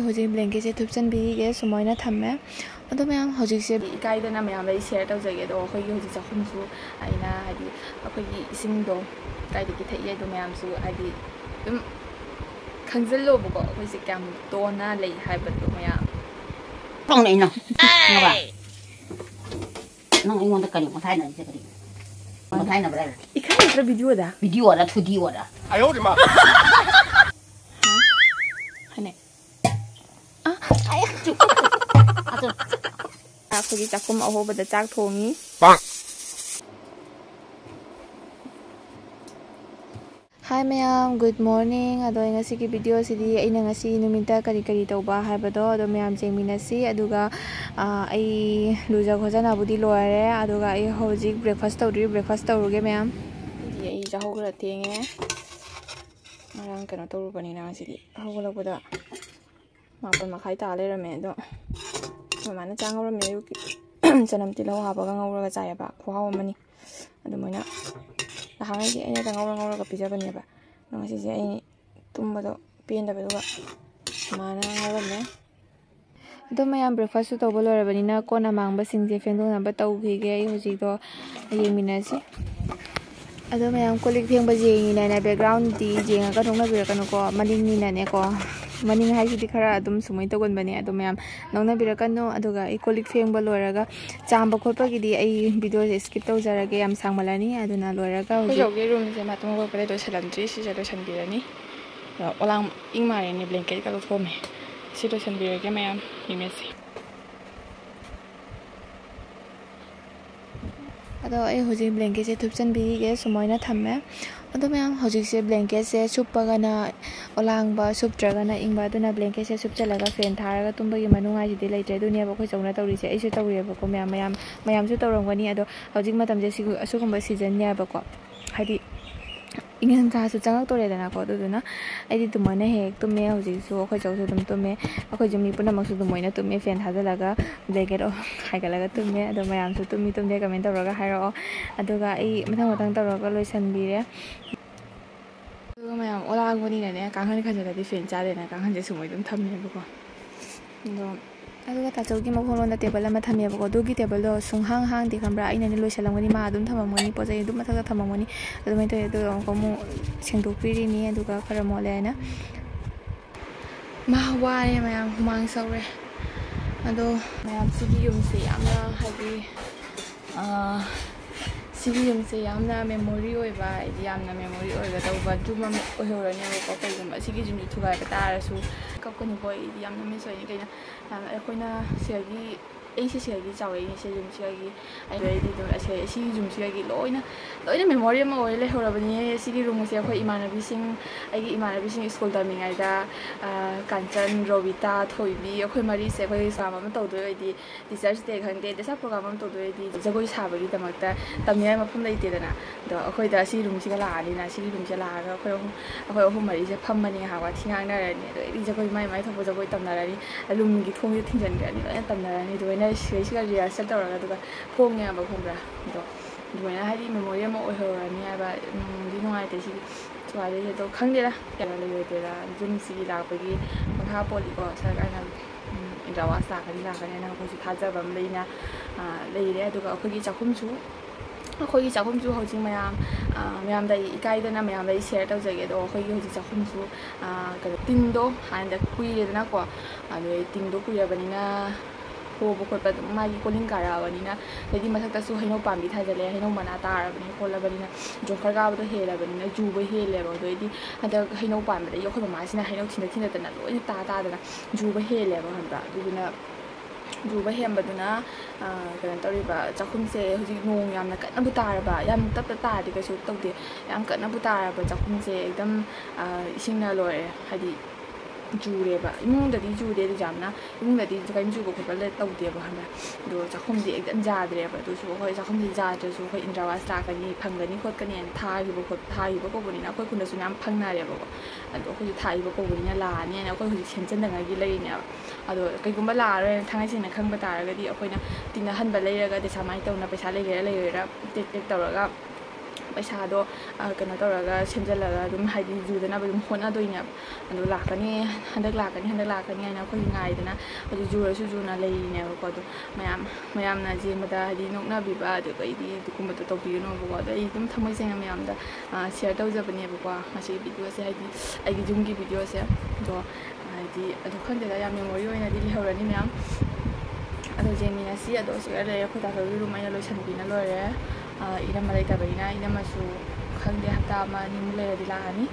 ꯍꯧꯖꯤꯛ ꯕ꯭ꯂꯦꯡꯀꯦꯠꯁꯦ ꯊꯨꯞꯆꯟꯕꯤꯒꯦ ꯁꯨꯃꯥꯏꯅ ꯊꯝꯃꯦ ꯑꯗꯣ ꯃꯌꯥꯝ ꯍꯧꯖꯤꯛꯁꯦ ꯏꯀꯥꯏꯗꯅ ꯃꯌꯥꯝ ꯂꯩ ꯁꯦꯌꯔ ꯇꯧꯖꯒꯦ ꯑꯗꯣ ꯑꯩꯈꯣꯏꯒꯤ ꯍꯧꯖꯤꯛ ꯆꯥꯛꯈꯨꯝꯁꯨ ꯑꯩꯅ ꯍꯥꯏꯗꯤ ꯑꯩꯈꯣꯏꯒꯤ ꯏꯁꯤꯡꯗꯣ ꯀꯥꯏꯗꯒꯤ ꯊꯛꯏ ꯑꯗꯣ ꯃꯌꯥꯝꯁꯨ ꯍꯥꯏꯗꯤ ꯑꯗꯨꯝ ꯈꯪꯖꯤꯜꯂꯣꯕꯀꯣ ꯑꯩꯈꯣꯏꯁꯦ ꯀꯌꯥꯝ ꯇꯣꯟꯅ ꯂꯩ ꯍꯥꯏꯕꯗꯣ ꯃꯌꯥꯝ ꯇꯧꯅꯩꯅꯣ ꯈꯪꯉꯕ ꯅꯪ ꯑꯩꯉꯣꯟꯗ ꯀꯔꯤ ꯃꯊꯥꯏꯅꯔꯤꯁꯦ ꯀꯔꯤ ꯃꯊꯥꯏꯅꯕ꯭ꯔꯥ 이카이트라 비디오라 2D워라 아유 마 하네 아야 ꯑꯩꯈꯣꯏꯒꯤ ꯆꯥꯛꯈꯨꯝ ꯑꯍꯣꯕꯗ ꯆꯥꯛ ꯊꯣꯡꯉꯤ 빵 Hi ꯃꯌꯥꯝ good morning ꯑꯗꯣ ꯉꯁꯤꯒꯤ ꯚꯤꯗꯤꯑꯣꯁꯤꯗꯤ ꯑꯩꯅ ꯉꯁꯤ ꯅꯨꯃꯤꯠꯇ ꯀꯔꯤ ꯇꯧꯕ ꯍꯥꯏꯕꯗꯣ ꯑꯗꯣ ꯃꯌꯥꯝ ꯌꯦꯡꯃꯤꯟꯅꯁꯤ ꯑꯗꯨꯒ ꯑꯩ ꯂꯨꯖ ꯈꯣꯠꯖꯅꯕꯨꯗꯤ ꯂꯣꯏꯔꯦ ꯑꯗꯨꯒ ꯑꯩ ꯍꯧꯖꯤꯛ ꯕ꯭ꯔꯦꯛꯐꯥꯁ ꯇꯧꯗ꯭ꯔꯤ ꯕ꯭ꯔꯦꯛꯐꯥꯁ ꯇꯧꯔꯨꯒꯦ ꯃꯌꯥꯝ ꯑꯩ ꯆꯥꯍꯧ ꯈꯔ ꯊꯦꯡꯉꯦ ꯉꯔꯥꯡ ꯀꯩꯅꯣ ꯇꯧꯔꯨꯕꯅꯤꯅ ꯉꯁꯤꯗꯤ ꯍꯧꯒꯠꯂꯛꯄꯗ 1:30 ꯇꯥ ꯂꯩꯔꯝꯃꯦ ꯑꯗꯣ ꯃꯃꯥꯅ ꯆꯥ ꯉꯧꯔꯝꯃꯦ ꯑꯌꯨꯛꯀꯤ ꯆꯅꯝ ꯇꯤꯜꯍꯧ ꯍꯥꯞꯄꯒ ꯉꯧꯔꯒ ꯆꯥꯏꯌꯦꯕ ꯈꯨꯍꯥꯎ ꯑꯃꯅꯤ ꯑꯗꯨꯃꯥꯏꯅ ꯅꯍꯥꯟꯒꯩꯗꯤ ꯑꯩꯅ ꯉꯧꯔꯒ ꯄꯤꯖꯕꯅꯦꯕ ꯑꯗꯣ ꯉꯁꯤꯁꯦ ꯑꯩ ꯇꯨꯝꯕꯗꯣ ꯄꯦꯟꯗꯕꯗꯨꯒ ꯃꯥꯅ ꯉꯧꯔꯝꯃꯦ ꯑꯗꯣ ꯃꯌꯥꯝ ꯕ꯭ꯔꯦꯛꯐꯥꯁꯁꯨ ꯇꯧꯕ ꯂꯣꯏꯔꯕꯅꯤꯅ ꯀꯣꯟ ꯑꯃꯥꯡꯕꯁꯤꯡꯁꯦ ꯐꯦꯡꯗꯣꯛꯅꯕ ꯇꯧꯈꯤꯒꯦ ꯑꯩ ꯍꯧꯖꯤꯛꯇꯣ ꯌꯦꯡꯃꯤꯟꯅꯁꯤ ꯑꯗꯣ ꯃꯌꯥꯝ ꯀꯣꯜꯂꯤꯛ ꯐꯦꯡꯕꯁꯦ ꯌꯦꯡꯉꯤꯅꯦ ꯕꯦꯛꯒ꯭ꯔꯥꯎꯟꯗꯤ ꯌꯦꯡꯉꯒ ꯅꯣꯛꯅꯕꯤꯔꯛꯀꯅꯨꯀꯣ ꯃꯅꯤꯡꯅꯤꯅꯅꯦꯀꯣ ꯃꯅꯤꯡ ꯍꯥꯏꯁꯤꯗꯤ ꯈꯔ ꯑꯗꯨꯝ ꯁꯨꯃꯥꯏꯅ ꯇꯧꯒꯟꯕꯅꯦ ꯑꯗꯣ ꯃꯌꯥꯝ ꯅꯣꯛꯅꯕꯤꯔꯛꯀꯅꯨ ꯑꯗꯨꯒ ꯑꯩ ꯀꯣꯜꯂꯤꯛ ꯐꯦꯡꯕ ꯂꯣꯏꯔꯒ ꯆꯥꯝꯕ ꯈꯣꯠꯄꯒꯤꯗꯤ ꯑꯩ ꯚꯤꯗꯤꯑꯣꯁꯦ ꯁ꯭ꯀꯤꯞ ꯇꯧꯖꯔꯒꯦ ꯌꯥꯝ ꯁꯥꯡꯃꯜꯂꯅꯤ ꯑꯗꯨꯅ ꯂꯣꯏꯔꯒ ꯍꯧꯖꯤꯛ ꯔꯨꯝꯁꯦ ꯃꯇꯨꯡ ꯀꯣꯛꯄꯗ ꯂꯣꯏꯁꯤꯜꯂꯝꯗ꯭ꯔꯤ ꯁꯤꯁꯦ ꯂꯣꯏꯁꯤꯟꯕꯤꯔꯅꯤ ꯑꯣꯂꯥꯡ ꯏꯪ ꯃꯥꯔꯦꯅꯦ ꯕ꯭ꯂꯦꯡꯀꯦꯠꯀ ꯂꯧꯊꯣꯛꯑꯝꯃꯦ ꯁꯤ ꯂꯣꯏꯁꯤꯟꯕꯤꯔꯒꯦ ꯃꯌꯥꯝ ꯌꯦꯡꯅꯁꯤ ꯑꯗꯣ ꯑꯩ ꯍꯧꯖꯤꯛ ꯕ꯭ꯂꯦꯡꯀꯦꯠꯁꯦ ꯊꯨꯞꯆꯟꯕꯤꯒꯦ ꯁꯨꯃꯥꯏꯅ ꯊꯝꯃꯦ ꯑꯗꯣ ꯃꯌꯥꯝ ꯍꯧꯖꯤꯛꯁꯦ ꯕ꯭ꯂꯦꯡꯀꯦꯠꯁꯦ ꯁꯨꯞꯄꯒꯅ ꯑꯣꯂꯥꯡꯕ ꯁꯨꯞꯇ꯭ꯔꯒꯅ ꯏꯪꯕ ꯑꯗꯨꯅ ꯕ꯭ꯂꯦꯡꯀꯦꯠꯁꯦ ꯁꯨꯞꯆꯜꯂꯒ ꯐꯦꯟ ꯊꯥꯔꯒ ꯇꯨꯝꯕꯒꯤ ꯃꯅꯨꯡꯉꯥꯏꯁꯤꯗꯤ ꯂꯩꯇ꯭ꯔꯦ ꯑꯗꯨꯅꯦꯕ ꯑꯩꯈꯣꯏ ꯆꯧꯅ ꯇꯧꯔꯤꯁꯦ ꯑꯩꯁꯨ ꯇꯧꯔꯦꯕꯀꯣ ꯃꯌꯥꯝꯁꯨ ꯇꯧꯔꯝꯒꯅꯤ ꯑꯗꯣ ꯍꯧꯖꯤꯛ ꯃꯇꯝꯁꯦ ꯑꯁꯤꯒꯨꯝꯕ ꯁꯤꯖꯟꯅꯦꯕꯀꯣ ꯍꯥꯏꯗꯤ ꯏꯪꯊꯝꯊꯥꯁꯨ ꯆꯪꯉꯛꯇꯣꯔꯦꯗꯅꯀꯣ ꯑꯗꯨꯗꯨꯅ ꯑꯩꯗꯤ ꯑꯗꯨꯃꯥꯏꯅ ꯍꯦꯛ ꯇꯨꯝꯃꯦ ꯍꯧꯖꯤꯛꯁꯨ ꯑꯩꯈꯣꯏ ꯆꯧꯁꯨ ꯑꯗꯨꯝ ꯇꯨꯝꯃꯦ ꯑꯩꯈꯣꯏꯁꯨ ꯃꯤ ꯄꯨꯝꯅꯃꯛꯁꯨ ꯑꯗꯨꯃꯥꯏꯅ ꯇꯨꯝꯃꯦ ꯐꯦꯟ ꯊꯥꯖꯤꯜꯂꯒ ꯕ꯭ꯂꯦꯡꯀꯦꯠ ꯍꯥꯏꯒꯠꯂꯒ ꯇꯨꯝꯃꯦ ꯑꯗꯣ ꯃꯌꯥꯝꯁꯨ ꯇꯨꯝꯃꯤ ꯇꯨꯝꯗꯦ ꯀꯃꯦꯟ ꯇꯧꯔꯒ ꯍꯥꯏꯔꯛꯑꯣ ꯑꯗꯨꯒ ꯑꯩꯃꯊꯪ ꯇꯧꯔꯒ ꯂꯣꯏꯁꯟꯕꯤꯔꯦ ꯑꯗꯨꯒ ꯃꯌꯥꯝ ꯑꯣꯂꯥꯡꯕꯅꯤꯅꯅꯦ ꯀꯥꯡꯈꯟ ꯈꯟꯖꯤꯜꯂꯗꯤ ꯐꯦꯟ ꯆꯥꯗꯦꯅ ꯀꯥꯡꯈꯟꯁꯦ ꯁꯨꯃꯥꯏ ꯑꯗꯨꯝ ꯊꯝꯃꯦꯕꯀꯣ ꯑꯗꯨꯒ ꯇꯥꯆꯧꯒꯤ ꯃꯈꯣꯡꯂꯣꯝꯗ ꯇꯦꯕꯜ ꯑꯃ ꯊꯝꯃꯦꯕꯀꯣ ꯑꯗꯨꯒꯤ ꯇꯦꯕꯜꯗꯣ ꯁꯨꯡꯍꯥꯡ ꯍꯥꯡꯗꯦ ꯈꯪꯕ꯭ꯔꯥ ꯑꯩꯅꯅꯦ ꯂꯣꯏꯁꯤꯜꯂꯝꯒꯅꯤ ꯃꯥ ꯑꯗꯨꯝ ꯊꯝꯃꯝꯒꯅꯤ ꯄꯣꯠ ꯆꯩ ꯑꯗꯨꯝ ꯃꯊꯛꯇ ꯊꯝꯃꯝꯒꯅꯤ ꯑꯗꯨꯃꯥꯏꯅ ꯇꯧꯋꯦ ꯑꯗꯨꯒ ꯑꯃꯨꯛ ꯁꯦꯡꯗꯣꯛꯄꯤꯔꯤꯅꯤ ꯑꯗꯨꯒ ꯈꯔ ꯃꯣꯠꯂꯦ ꯍꯥꯏꯅ ꯃꯥ ꯋꯥꯔꯦ ꯃꯌꯥꯝ ꯍꯨꯃꯥꯡ ꯁꯧꯔꯦ ꯑꯗꯣ ꯃꯌꯥꯝ ꯁꯤꯒꯤ ꯌꯨꯝꯁꯦ ꯌꯥꯝꯅ ꯍꯥꯏꯗꯤ ꯁꯤꯒꯤ ꯌꯨꯝꯁꯦ ꯌꯥꯝꯅ ꯃꯦꯃꯣꯔꯤ ꯑꯣꯏꯕ ꯍꯥꯏꯗꯤ ꯌꯥꯝꯅ ꯃꯦꯃꯣꯔꯤ ꯑꯣꯏꯒꯗꯧꯕ ꯌꯨꯝ ꯑꯃ ꯑꯣꯏꯍꯧꯔꯅꯦꯕꯀꯣ ꯀꯩꯒꯨꯝꯕ ꯁꯤꯒꯤ ꯌꯨꯝꯁꯦ ꯊꯨꯒꯥꯏꯕ ꯇꯥꯔꯁꯨ ꯀꯞꯀꯅꯤꯀꯣ ꯑꯩꯗꯤ ꯌꯥꯝꯅ ꯃꯤꯁ ꯑꯣꯏꯅꯤ ꯀꯩꯅꯣ ꯑꯩꯈꯣꯏꯅ ꯁꯤꯗꯒꯤ ꯑꯩꯁꯦ ꯁꯤꯗꯒꯤ ꯆꯥꯎꯔꯛꯏꯅꯦ ꯁꯤ ꯌꯨꯝꯁꯤꯗꯒꯤ ꯑꯩꯗꯤ ꯑꯗꯨꯝ ꯁꯤꯒꯤ ꯌꯨꯝꯁꯤꯗꯒꯤ ꯂꯣꯏꯅ ꯃꯦꯃꯣꯔꯤ ꯑꯃ ꯑꯣꯏꯔ ꯂꯩꯍꯧꯔꯕꯅꯤꯅꯦ ꯁꯤꯒꯤ ꯔꯨꯝꯁꯦ ꯑꯩꯈꯣꯏ ꯑꯩꯒꯤ ꯏꯃꯥꯟꯅꯕꯤꯁꯤꯡ ꯁ꯭ꯀꯨꯜ ꯇꯝꯃꯤꯉꯩꯗ ꯀꯥꯟꯆꯟ ꯔꯣꯕꯤꯇꯥ ꯊꯣꯏꯕꯤ ꯑꯩꯈꯣꯏ ꯃꯔꯤꯁꯦ ꯑꯩꯈꯣꯏ ꯑꯦꯛꯖꯥꯝ ꯑꯃ ꯇꯧꯗꯣꯏ ꯑꯣꯏꯗꯤ ꯇꯤꯆꯔꯁ ꯗꯦ ꯈꯪꯗꯦ ꯗꯦꯁꯥ ꯄ꯭ꯔꯣꯒ꯭ꯔꯥꯝ ꯑꯃ ꯇꯧꯗꯣꯏ ꯑꯣꯏꯗꯤ ꯖꯒꯣꯏ ꯁꯥꯕꯒꯤꯗꯃꯛꯇ ꯇꯝꯅꯤꯡꯉꯥꯏ ꯃꯐꯝ ꯂꯩꯇꯦꯗꯅ ꯑꯗꯣ ꯑꯩꯈꯣꯏꯗ ꯁꯤ ꯔꯨꯝꯁꯤꯒ ꯂꯥꯛꯑꯅꯤꯅ ꯁꯤꯒꯤ ꯔꯨꯝꯁꯦ ꯂꯥꯛꯑꯒ ꯑꯩꯈꯣꯏ ꯑꯍꯨꯝ ꯃꯔꯤꯁꯦ ꯐꯝꯃꯅꯤ ꯉꯥꯏꯍꯥꯛ ꯋꯥꯊꯤ ꯉꯥꯡꯅꯔꯅꯤ ꯑꯗꯣ ꯑꯩꯗꯤ ꯖꯒꯣꯏ ꯃꯥꯏ ꯊꯣꯛꯄ ꯖꯒꯣꯏ ꯇꯝꯅꯔꯅꯤ ꯔꯨꯝꯒꯤ ꯊꯣꯡꯁꯦ ꯊꯤꯡꯖꯤꯟꯈ꯭ꯔꯅꯤ ꯂꯣꯏꯅ ꯇꯝꯅꯔꯅꯤ ꯑꯗꯨꯃꯥꯏꯅ ꯁꯤꯒ ꯔꯤꯍꯔꯁꯦꯜ ꯇꯧꯔꯒ ꯑꯗꯨꯒ ꯐꯣꯡꯉꯦꯕ ꯈꯪꯕ꯭ꯔꯥ ꯑꯗꯣ ꯑꯗꯨꯃꯥꯏꯅ ꯍꯥꯏꯗꯤ ꯃꯦꯃꯣꯔꯤ ꯑꯃ ꯑꯣꯏꯍꯧꯔꯅꯤ ꯍꯥꯏꯕ ꯅꯨꯡꯗꯤ ꯅꯨꯡꯉꯥꯏꯇꯦ ꯁꯤꯒꯤ ꯁ꯭ꯋꯥꯏꯗꯩꯁꯦ ꯑꯗꯣ ꯈꯪꯗꯦꯗ ꯀꯩꯅꯣ ꯂꯩꯔꯣꯏꯗꯣꯏꯔꯥ ꯌꯨꯝꯁꯤꯒꯤ ꯂꯥꯛꯄꯒꯤ ꯃꯈꯥ ꯄꯣꯜꯂꯤꯀꯣ ꯁꯔꯀꯥꯔꯅ ꯏꯟꯗ꯭ꯔꯥꯋꯥꯁ ꯂꯥꯛꯀꯅꯤ ꯍꯥꯏꯅ ꯑꯩꯈꯣꯏꯁꯨ ꯊꯥꯖꯕ ꯑꯃ ꯂꯩꯔꯦ ꯑꯗꯨꯒ ꯑꯩꯈꯣꯏꯒꯤ ꯆꯥꯛꯈꯨꯝꯁꯨ ꯍꯧꯖꯤꯛ ꯃꯌꯥꯝꯗ ꯏꯀꯥꯏꯗꯅ ꯃꯌꯥꯝꯗ ꯁꯦꯌꯔ ꯇꯧꯖꯒꯦ ꯑꯗꯣ ꯑꯩꯈꯣꯏꯒꯤ ꯍꯧꯖꯤꯛ ꯆꯥꯛꯈꯨꯝꯁꯨ ꯀꯩꯅꯣ ꯇꯤꯟꯗꯣ ꯍꯥꯟꯅꯗ ꯀꯨꯏꯔꯦꯗꯅꯀꯣ ꯑꯗꯨ ꯇꯤꯟꯗꯣ ꯀꯨꯏꯔꯕꯅꯤꯅ ꯍꯣꯕ ꯈꯣꯠꯄ ꯑꯗꯨꯝ ꯃꯥꯒꯤ ꯀꯣꯂꯤꯡ ꯀꯥꯔꯛꯑꯕꯅꯤꯅ ꯑꯗꯩꯗꯤ ꯃꯊꯛꯇꯁꯨ ꯍꯩꯅꯧ ꯄꯥꯝꯕꯤ ꯊꯥꯖꯜꯂꯦ ꯍꯩꯅꯧ ꯃꯅꯥ ꯇꯥꯔꯕꯅꯤꯅ ꯈꯣꯠꯂꯕꯅꯤꯅ ꯖꯣꯡꯈꯔ ꯀꯥꯕꯗꯣ ꯍꯦꯜꯂꯕꯅꯤꯅ ꯖꯨꯕ ꯍꯦꯜꯂꯦꯕ ꯑꯗꯩꯗꯤ ꯍꯟꯗꯛ ꯍꯩꯅꯧ ꯄꯥꯟꯕꯗꯒꯤ ꯑꯩꯈꯣꯏ ꯃꯃꯥꯁꯤꯅ ꯍꯩꯅꯧ ꯊꯤꯅꯗꯅ ꯂꯣꯏꯅ ꯇꯥꯗꯅ ꯖꯨꯕ ꯍꯦꯜꯂꯦꯕ ꯈꯪꯕ꯭ꯔꯥ ꯑꯗꯨꯗꯨꯅ ꯖꯨꯕ ꯍꯦꯟꯕꯗꯨꯅ ꯀꯩꯅꯣ ꯇꯧꯔꯤꯕ ꯆꯥꯛꯈꯨꯝꯁꯦ ꯍꯧꯖꯤꯛ ꯅꯣꯡ ꯌꯥꯝꯅ ꯀꯟꯅꯕꯨ ꯇꯥꯔꯕ ꯌꯥꯝ ꯇꯞꯅ ꯇꯥꯔꯗꯤ ꯀꯩꯁꯨ ꯇꯧꯗꯦ ꯌꯥꯝ ꯀꯟꯅꯕꯨ ꯇꯥꯔꯕ ꯆꯥꯛꯈꯨꯝꯁꯦ ꯑꯗꯨꯝ ꯏꯁꯤꯡꯅ ꯂꯣꯏꯔꯦ ꯍꯥꯏꯗꯤ ꯖꯨꯔꯦꯕ ꯏꯃꯨꯡꯗꯗꯤ ꯖꯨꯗꯦ ꯑꯗꯨ ꯌꯥꯝꯅ ꯏꯃꯨꯡꯗꯗꯤ ꯀꯔꯤꯝ ꯖꯨꯕ ꯈꯣꯠꯄ ꯇꯧꯗꯦꯕ ꯈꯪꯕ꯭ꯔꯥ ꯑꯗꯣ ꯆꯥꯛꯈꯨꯝꯗꯤ ꯑꯦꯛꯗꯝ ꯌꯥꯗ꯭ꯔꯦꯕ ꯑꯗꯨꯁꯨ ꯑꯩꯈꯣꯏ ꯆꯥꯛꯈꯨꯝꯁꯤ ꯌꯥꯗ꯭ꯔꯁꯨ ꯑꯩꯈꯣꯏ ꯏꯟꯗ꯭ꯔꯥꯋꯥꯁ ꯂꯥꯛꯀꯅꯤ ꯐꯪꯒꯅꯤ ꯈꯣꯠꯀꯅꯤꯅ ꯊꯥꯈꯤꯕ ꯀꯧꯕꯅꯤꯅ ꯑꯩꯈꯣꯏ ꯈꯨꯟꯗꯁꯨ ꯃꯌꯥꯝ ꯐꯪꯅꯔꯦꯕꯀꯣ ꯑꯗꯣ ꯑꯩꯈꯣꯏꯁꯨ ꯊꯥꯈꯤꯕ ꯀꯧꯕꯅꯤꯅ ꯂꯥꯛꯑꯅꯤꯅ ꯑꯩꯈꯣꯏ ꯍꯧꯖꯤꯛ ꯁꯦꯝꯖꯤꯟꯅꯉꯥꯏꯒꯤ ꯂꯩꯔꯤꯅꯦꯕ ꯑꯗꯣ ꯀꯩꯒꯨꯝꯕ ꯂꯥꯛꯑꯔꯣꯏꯅ ꯊꯥꯡꯉꯩ ꯁꯦꯡꯅ ꯈꯪꯕ ꯇꯥꯔꯒꯗꯤ ꯑꯩꯈꯣꯏꯅ ꯇꯤꯟ ꯑꯍꯟꯕ ꯂꯩꯔꯒ ꯗꯦꯁꯥꯃꯥꯏꯅ ꯇꯧꯅ ꯄꯩꯁꯥ ꯂꯩꯒꯦꯔꯥ ꯂꯩꯔꯣꯏꯔꯥ ꯇꯦꯛ ꯇꯧꯔꯒ ꯄꯩꯁꯥꯗꯣ ꯀꯩꯅꯣ ꯇꯧꯔꯒ ꯁꯦꯝꯖꯤꯜꯂꯒ ꯑꯗꯨꯝ ꯍꯥꯏꯗꯤ ꯖꯨꯗꯅꯕ ꯑꯗꯨꯝ ꯍꯣꯠꯅꯗꯣꯏꯅꯦꯕ ꯑꯗꯨ ꯂꯥꯛꯀꯅꯤ ꯍꯟꯗꯛ ꯂꯥꯛꯀꯅꯤ ꯍꯥꯏꯅ ꯑꯩꯈꯣꯏ ꯉꯥꯏꯗꯅ ꯍꯧꯖꯤꯛ ꯖꯨꯔꯁꯨ ꯖꯨꯅ ꯂꯩꯔꯤꯅꯦꯕꯀꯣ ꯑꯗꯣ ꯃꯌꯥꯝꯅ ꯌꯦꯡꯕꯗ ꯍꯥꯏꯗꯤ ꯅꯣꯛꯅꯕꯤꯕ ꯑꯗꯨꯒ ꯑꯩꯗꯤ ꯑꯗꯨꯒꯨꯝꯕꯗꯣ ꯇꯧꯕꯤꯒꯅꯣꯕꯀꯣ ꯑꯗꯣ ꯑꯩ ꯑꯗꯨꯝ ꯊꯃꯣꯏ ꯁꯦꯡꯅ ꯃꯌꯥꯝꯗ ꯁꯤꯌꯔ ꯇꯧꯖꯕꯅꯦꯕꯀꯣ ꯉꯁꯤꯒꯤ ꯚꯤꯗꯤꯑꯣꯁꯦ ꯍꯥꯏꯗꯤ ꯑꯩꯒꯤ ꯌꯨꯝꯒꯤ ꯚꯤꯗꯤꯑꯣꯁꯦ ꯑꯗꯣ ꯍꯥꯏꯗꯤ ꯑꯗꯨ ꯈꯪꯗꯦꯗ ꯌꯥꯝ ꯃꯦꯃꯣꯔꯤ ꯑꯣꯏꯅꯗꯤ ꯂꯩꯍꯧꯔꯅꯤ ꯃꯌꯥꯝ ꯑꯗꯣ ꯌꯦꯡꯃꯤꯟꯅꯁꯤ ꯑꯗꯣ ꯁꯤꯗ ꯂꯩꯔꯦ ꯑꯩꯈꯣꯏ ꯇꯥꯇꯣꯒꯤ ꯔꯨꯝ ꯑꯩꯅ ꯂꯣꯏꯁꯟꯕꯤꯅ ꯂꯣꯏꯔꯦ ꯏꯅꯝꯃ ꯂꯩꯇꯕꯅꯤ나 ꯏꯅꯝꯃꯁꯨ ꯈꯪꯗꯦ ꯍꯞꯇꯥ ꯑꯃ ꯑꯅꯤꯃꯨꯛ ꯂꯩꯔꯗꯤ ꯂꯥꯛꯑꯅꯤ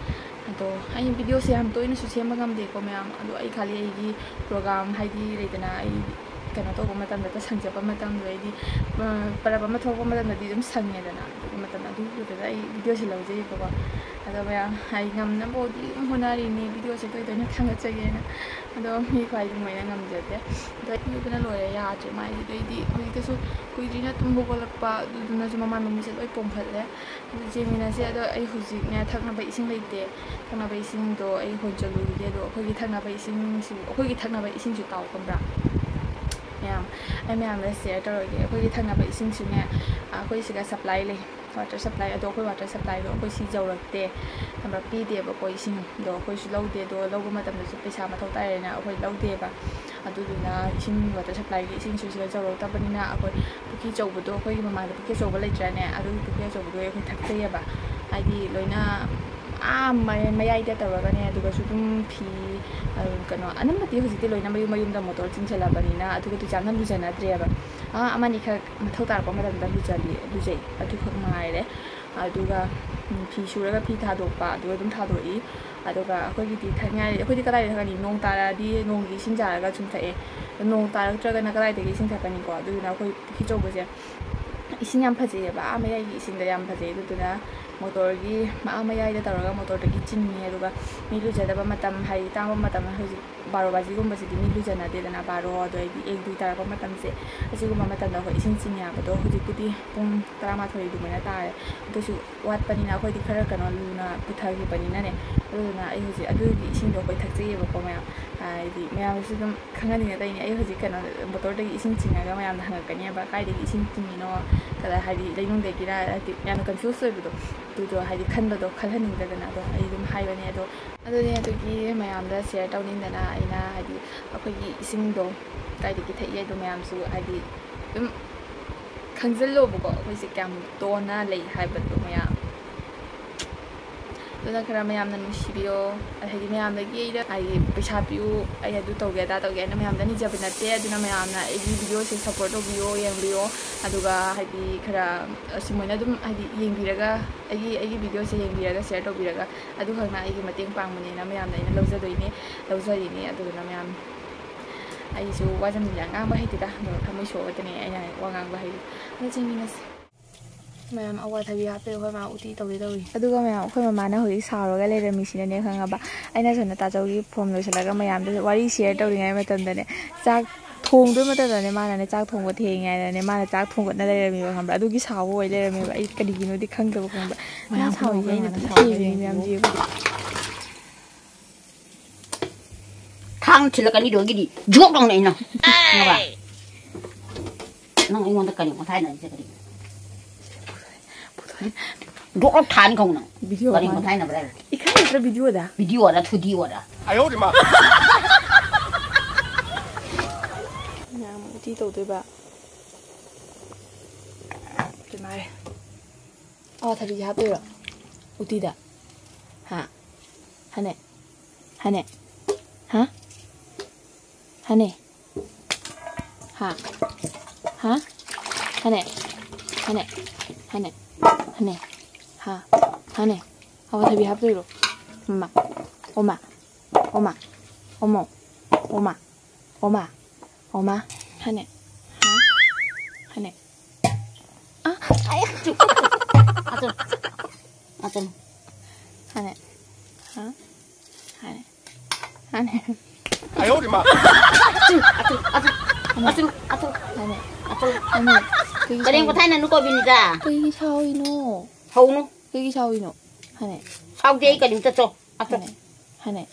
ꯑꯗꯣ ꯑꯩ ꯚꯤꯗꯤꯑꯣꯁꯦ ꯌꯥꯝ ꯇꯣꯏꯅꯁꯨ ꯁꯦꯝꯕ ꯉꯝꯗꯦꯀꯣ ꯃꯌꯥꯝ ꯑꯗꯣ ꯑꯩ ꯈꯜꯂꯤ ꯑꯩꯒꯤ ꯄ꯭ꯔꯣꯒ꯭ꯔꯥꯝ ꯍꯥꯏꯗꯤ ꯂꯩꯗꯅ ꯑꯩ ꯀꯩꯅꯣ ꯇꯧꯕ ꯃꯇꯝꯗ ꯁꯪꯖꯕ ꯃꯇꯝꯗꯣ ꯑꯩꯗꯤ ꯄꯔꯕ ꯑꯃ ꯊꯣꯛꯄ ꯃꯇꯝꯗꯗꯤ ꯑꯗꯨꯝ ꯁꯪꯉꯦꯗꯅ ꯑꯗꯨꯒꯤ ꯃꯇꯝ ꯑꯗꯨꯗꯨꯗ ꯑꯩ ꯚꯤꯗꯤꯑꯣꯁꯦ ꯂꯧꯖꯩꯕꯀꯣ ꯑꯗꯣ ꯃꯌꯥꯝ ꯑꯩ ꯉꯝꯅꯕꯗꯤ ꯑꯗꯨꯝ ꯍꯣꯠꯅꯔꯤꯅꯤ ꯚꯤꯗꯤꯑꯣꯁꯦ ꯇꯣꯏꯅ ꯊꯥꯒꯠꯆꯒꯦꯅ ꯑꯗꯣ ꯃꯤ ꯈ꯭ꯋꯥꯏꯗꯤ ꯃꯣꯏꯅ ꯉꯝꯖꯗꯦ ꯑꯗꯣ ꯑꯩ ꯂꯣꯏꯔꯦ ꯌꯥꯗ꯭ꯔꯦ ꯃꯥꯏꯁꯤꯗ ꯑꯩꯗꯤ ꯍꯧꯖꯤꯛꯇꯁꯨ ꯀꯨꯏꯗ꯭ꯔꯤꯅ ꯇꯨꯝ ꯍꯧꯒꯠꯂꯛꯄ ꯑꯗꯨꯗꯨꯅꯁꯨ ꯃꯃꯥꯟ ꯃꯃꯤꯠꯁꯦ ꯂꯣꯏ ꯄꯣꯝꯈꯠꯂꯦ ꯑꯗꯨ ꯌꯦꯡꯃꯤꯟꯅꯁꯦ ꯑꯗꯣ ꯑꯩ ꯍꯧꯖꯤꯛꯅꯦ ꯊꯛꯅꯕ ꯏꯁꯤꯡ ꯂꯩꯇꯦ ꯊꯛꯅꯕ ꯏꯁꯤꯡꯗꯣ ꯑꯩ ꯍꯣꯟꯖꯜꯂꯨꯈꯤꯒꯦ ꯑꯗꯣ ꯑꯩꯈꯣꯏꯒꯤ ꯊꯛꯅꯕ ꯏꯁꯤꯡꯁꯨ ꯇꯥꯎ ꯈꯪꯕ꯭ꯔꯥ ꯃꯌꯥꯝ ꯑꯩ ꯃꯌꯥꯝꯗ ꯁꯤꯌꯔ ꯇꯧꯔꯒꯦ ꯑꯩꯈꯣꯏꯒꯤ ꯊꯛꯅꯕ ꯏꯁꯤꯡꯁꯨꯅꯦ ꯑꯩꯈꯣꯏ ꯁꯤꯗ ꯁꯄ꯭ꯂꯥꯏ ꯂꯩ ꯋꯥꯇꯔ ꯁꯄ꯭ꯂꯥꯏ ꯑꯗꯣ ꯑꯩꯈꯣꯏ ꯋꯥꯇꯔ ꯁꯄ꯭ꯂꯥꯏꯗꯣ ꯑꯩꯈꯣꯏ ꯁꯤ ꯌꯧꯔꯛꯇꯦ ꯅꯝꯕꯔ ꯄꯤꯗꯦꯕꯀꯣ ꯏꯁꯤꯡꯗꯣ ꯑꯩꯈꯣꯏꯁꯨ ꯂꯧꯗꯦ ꯑꯗꯣ ꯂꯧꯕ ꯃꯇꯝꯗꯁꯨ ꯄꯩꯁꯥ ꯃꯊꯧ ꯇꯥꯏꯔꯦꯅ ꯑꯩꯈꯣꯏ ꯂꯧꯗꯦꯕ ꯑꯗꯨꯗꯨꯅ ꯏꯁꯤꯡ ꯋꯥꯇꯔ ꯁꯄ꯭ꯂꯥꯏꯒꯤ ꯏꯁꯤꯡꯁꯨ ꯁꯤꯗ ꯌꯧꯔꯛꯇꯕꯅꯤꯅ ꯑꯩꯈꯣꯏ ꯄꯨꯈ꯭ꯔꯤ ꯑꯆꯧꯕꯗꯣ ꯑꯩꯈꯣꯏꯒꯤ ꯃꯃꯥꯡꯗ ꯄꯨꯈ꯭ꯔꯤ ꯑꯆꯧꯕ ꯂꯩꯇ꯭ꯔꯥꯅꯦ ꯑꯗꯨꯒꯤ ꯄꯨꯈ꯭ꯔꯤ ꯑꯆꯧꯕꯗꯣ ꯑꯩꯈꯣꯏ ꯊꯛꯆꯩꯌꯦꯕ ꯍꯥꯏꯗꯤ ꯂꯣꯏꯅ ꯃꯌꯥꯏꯗ ꯇꯧꯔꯒꯅꯦ ꯑꯗꯨꯒꯁꯨ ꯑꯗꯨꯝ ꯐꯤ ꯀꯩꯅꯣ ꯑꯅꯝꯕꯗꯤ ꯍꯧꯖꯤꯛꯇꯤ ꯂꯣꯏꯅ ꯃꯌꯨꯝꯗ ꯃꯣꯇꯣꯔ ꯆꯤꯡꯁꯤꯜꯂꯕꯅꯤꯅ ꯑꯗꯨꯒ ꯌꯥꯝꯅ ꯂꯨꯖꯅꯗ꯭ꯔꯦꯕ ꯑꯃꯅꯤ ꯈꯛ ꯃꯊꯧ ꯇꯥꯔꯛꯄ ꯃꯇꯝꯗ ꯂꯨꯖꯩ ꯑꯗꯨꯈꯛ ꯉꯥꯏꯔꯦ ꯑꯗꯨꯒ ꯐꯤ ꯁꯨꯔꯒ ꯐꯤ ꯊꯥꯗꯣꯛꯄ ꯑꯗꯨꯒ ꯑꯗꯨꯝ ꯊꯥꯗꯣꯛꯏ ꯑꯗꯨꯒ ꯑꯩꯈꯣꯏꯒꯤꯗꯤ ꯊꯛꯅꯤꯡꯉꯥꯏ ꯑꯩꯈꯣꯏꯗꯤ ꯀꯗꯥꯏꯗ ꯊꯛꯀꯅꯤ ꯅꯣꯡ ꯇꯥꯔꯛꯑꯗꯤ ꯅꯣꯡꯒꯤ ꯏꯁꯤꯡ ꯆꯥꯔꯒ ꯁꯨꯝ ꯊꯛꯑꯦ ꯅꯣꯡ ꯇꯥꯔꯛꯇ꯭ꯔꯒꯅ ꯀꯗꯥꯏꯗꯒꯤ ꯏꯁꯤꯡ ꯊꯛꯀꯅꯤꯀꯣ ꯑꯗꯨꯗꯨꯅ ꯑꯩꯈꯣꯏ ꯄꯨꯈ꯭ꯔꯤ ꯑꯆꯧꯕꯁꯦ ꯏꯁꯤꯡ ꯌꯥꯝ ꯐꯖꯩꯌꯦꯕ ꯃꯌꯥꯏꯒꯤ ꯏꯁꯤꯡꯗ ꯌꯥꯝ ꯐꯖꯩ ꯑꯗꯨꯗꯨꯅ ꯃꯣꯇꯣꯔꯒꯤ ꯃꯌꯥꯏꯗ ꯇꯧꯔꯒ ꯃꯣꯇꯣꯔꯗꯒꯤ ꯆꯤꯡꯉꯤ ꯑꯗꯨꯒ ꯃꯤ ꯂꯨꯖꯗꯕ ꯃꯇꯝ ꯍꯥꯏꯗꯤ ꯇꯥꯡꯕ ꯃꯇꯝ ꯍꯧꯖꯤꯛ ꯕꯥꯔꯣ ꯕꯥꯖꯤꯒꯨꯝꯕꯁꯤꯗꯤ ꯃꯤ ꯂꯨꯖꯅꯗꯦꯗꯅ ꯕꯥꯔꯣ ꯑꯗꯩꯗꯤ ꯑꯦꯛ ꯇꯥꯔꯛꯄ ꯃꯇꯝꯁꯦ ꯑꯁꯤꯒꯨꯝꯕ ꯃꯇꯝꯗ ꯑꯩꯈꯣꯏ ꯏꯁꯤꯡ ꯆꯤꯡꯉꯦ ꯍꯥꯏꯕꯗꯣ ꯍꯧꯖꯤꯛꯄꯨꯗꯤ ꯄꯨꯡ 11 ꯑꯗꯨꯃꯥꯏꯅ ꯇꯥꯔꯦ ꯑꯗꯨꯁꯨ ꯋꯥꯠꯄꯅꯤꯅ ꯑꯩꯈꯣꯏꯗꯤ ꯈꯔ ꯀꯩꯅꯣ ꯂꯨꯅ ꯄꯨꯊꯈꯤꯕꯅꯤꯅꯅꯦ ꯑꯗꯨꯗꯨꯅ ꯑꯩ ꯍꯧꯖꯤꯛ ꯑꯗꯨꯒꯤ ꯏꯁꯤꯡꯗꯣ ꯑꯩꯈꯣꯏ ꯊꯛꯆꯩꯌꯦꯕꯀꯣ ꯃꯌꯥꯝ ꯍꯥꯏꯗꯤ ꯃꯌꯥꯝꯁꯨ ꯑꯗꯨꯝ ꯈꯪꯍꯟꯅꯤꯡꯉ ꯇꯧꯔꯤꯅꯦ ꯑꯩ ꯍꯧꯖꯤꯛ ꯀꯩꯅꯣ ꯃꯣꯇꯣꯔꯗꯒꯤ ꯏꯁꯤꯡ ꯆꯤꯡꯉꯒ ꯃꯌꯥꯝꯅ ꯍꯪꯉꯛꯀꯅꯦꯕ ꯀꯥꯏꯗꯒꯤ ꯏꯁꯤꯡ ꯆꯤꯡꯉꯤꯅꯣ ꯍꯥꯏꯗꯤ ꯂꯩꯅꯨꯡꯗꯒꯤꯔ ꯍꯥꯏꯗꯤ ꯌꯥꯝꯅ ꯀꯟꯐ꯭ꯌꯨꯁ ꯑꯣꯏꯕꯗꯣ ꯑꯗꯨꯗꯣ ꯍꯥꯏꯗꯤ ꯈꯜꯍꯟꯅꯤꯡꯗꯗꯅ ꯑꯗꯣ ꯑꯩ ꯑꯗꯨꯝ ꯍꯥꯏꯕꯅꯦ ꯑꯗꯣ ꯑꯗꯨꯒꯤ ꯃꯌꯥꯝꯗ ꯁꯤꯌꯔ ꯇꯧꯅꯤꯡꯗꯅ ꯑꯩꯅ ꯍꯥꯏꯗꯤ ꯑꯩꯈꯣꯏꯒꯤ ꯏꯁꯤꯡꯗꯣ ꯀꯥꯏꯗꯒꯤ ꯊꯛꯏ ꯑꯗꯣ ꯃꯌꯥꯝꯁꯨ ꯍꯥꯏꯗꯤ ꯑꯗꯨꯝ ꯈꯪꯖꯤꯜꯂꯣꯕꯀꯣ ꯑꯩꯈꯣꯏꯁꯦ ꯀꯌꯥꯝ ꯇꯣꯟꯅ ꯂꯩ ꯍꯥꯏꯕꯗꯣ ꯃꯌꯥꯝ ꯑꯗꯨꯅ ꯈꯔ ꯃꯌꯥꯝꯅ ꯅꯨꯡꯁꯤꯕꯤꯌꯣ ꯍꯥꯏꯗꯤ ꯃꯌꯥꯝꯗꯒꯤ ꯑꯩꯅ ꯍꯥꯏꯗꯤ ꯄꯩꯁꯥ ꯄꯤꯌꯨ ꯑꯩ ꯑꯗꯨ ꯇꯧꯒꯦ ꯑꯗꯥ ꯇꯧꯒꯦ ꯑꯩꯅ ꯃꯌꯥꯝꯗ ꯅꯤꯖꯕ ꯅꯠꯇꯦ ꯑꯗꯨꯅ ꯃꯌꯥꯝꯅ ꯑꯩꯒꯤ ꯚꯤꯗꯤꯑꯣꯁꯦ ꯁꯞꯄꯣꯔꯠ ꯇꯧꯕꯤꯌꯣ ꯌꯦꯡꯕꯤꯌꯣ ꯑꯗꯨꯒ ꯍꯥꯏꯗꯤ ꯈꯔ ꯁꯨꯃꯥꯏꯅ ꯑꯗꯨꯝ ꯍꯥꯏꯗꯤ ꯌꯦꯡꯕꯤꯔꯒ ꯑꯩꯒꯤ ꯚꯤꯗꯤꯑꯣꯁꯦ ꯌꯦꯡꯕꯤꯔꯒ ꯁꯤꯌꯔ ꯇꯧꯕꯤꯔꯒ ꯑꯗꯨꯈꯛꯅ ꯑꯩꯒꯤ ꯃꯇꯦꯡ ꯄꯥꯡꯕꯅꯤꯅ ꯃꯌꯥꯝꯅ ꯑꯩꯅ ꯂꯧꯖꯔꯤꯅꯤ ꯑꯗꯨꯗꯨꯅ ꯃꯌꯥꯝ ꯑꯩꯁꯨ ꯋꯥꯖꯟꯕꯤꯗ ꯉꯥꯡꯕ ꯍꯩꯇꯦꯗ ꯑꯗꯣ ꯊꯃꯣꯏ ꯁꯣꯛꯑꯒꯅꯦ ꯑꯩꯅ ꯋꯥ ꯉꯥꯡꯕ ꯍꯩꯇꯦ ꯑꯗꯣ ꯆꯦꯡꯃꯤꯟꯅꯁꯦ ꯃꯌꯥꯝ ꯑꯋꯥꯊꯕꯤ ꯍꯥꯞꯄꯦ ꯑꯩꯈꯣꯏ ꯃꯥ ꯎꯇꯤ ꯇꯧꯔꯤ ꯑꯗꯨꯒ ꯃꯌꯥꯝ ꯑꯩꯈꯣꯏ ꯃꯃꯥꯅ ꯍꯧꯖꯤꯛ ꯁꯥꯎꯔꯒ ꯂꯩꯔꯝꯃꯤꯁꯤꯅꯅꯦ ꯈꯪꯉꯕ ꯑꯩꯅ ꯁꯣꯝꯗ ꯇꯥꯆꯧꯒꯤ ꯐꯣꯝ ꯂꯣꯏꯁꯤꯜꯂꯒ ꯃꯌꯥꯝꯗ ꯋꯥꯔꯤ ꯁꯤꯌꯔ ꯇꯧꯔꯤꯉꯩ ꯃꯇꯝꯗꯅꯦ ꯆꯥꯛ ꯊꯣꯡꯗꯣꯏ ꯃꯇꯝꯗꯅꯦ ꯃꯥꯅꯅꯦ ꯆꯥꯛ ꯊꯣꯡꯕ ꯊꯦꯡꯉꯦ ꯍꯥꯏꯅꯅꯦ ꯃꯥꯅ ꯆꯥꯛ ꯊꯣꯡꯒꯠꯅ ꯂꯩꯔꯝꯃꯦꯕ ꯈꯪꯕ꯭ꯔꯥ ꯑꯗꯨꯒꯤ ꯁꯥꯎꯕ ꯑꯣꯏ ꯂꯩꯔꯝꯃꯦꯕ ꯑꯩ ꯀꯔꯤꯒꯤꯅꯣꯗꯤ ꯈꯪꯗꯕ ꯈꯪꯕ꯭ꯔꯥ ꯃꯌꯥꯝ ꯁꯥꯎꯔꯤꯁꯦ ꯑꯩꯅ ꯑꯗꯨꯝ ꯊꯦꯡꯉꯤꯅꯤ ꯃꯌꯥꯝ ꯌꯦꯡꯕ ꯊꯥꯡ ꯊꯤꯜꯂꯛꯀꯅꯤ ꯗꯣꯒꯤꯗꯤ ꯖꯣꯛ ꯂꯥꯎꯅ ꯑꯩꯅ ꯈꯪꯉꯕ ꯅꯪ ꯑꯩꯉꯣꯟꯗ ꯀꯔꯤ ꯃꯊꯥꯏꯅꯔꯤꯁꯦ ꯀꯔꯤ ꯗꯣꯛ ꯊꯥꯅꯤ ꯈꯪꯅ ꯀꯔꯤ ꯃꯊꯥꯏꯅꯕ꯭ꯔꯥ 이칸 얘들아 비디오다 비디오라 2D오라 아유 우리 마 그냥 우티 떠도봐 그말 다리 잡으러 우티다 하네 하 하네 하네 다리 합들어 엄마 하네 아야 아들 하네 아유 우리 마 아들 하네 그래 못하는 누가 비니까 그게 샤오이노 하우노 그게 샤오이노 하네 사우디에 가림 떴죠 하네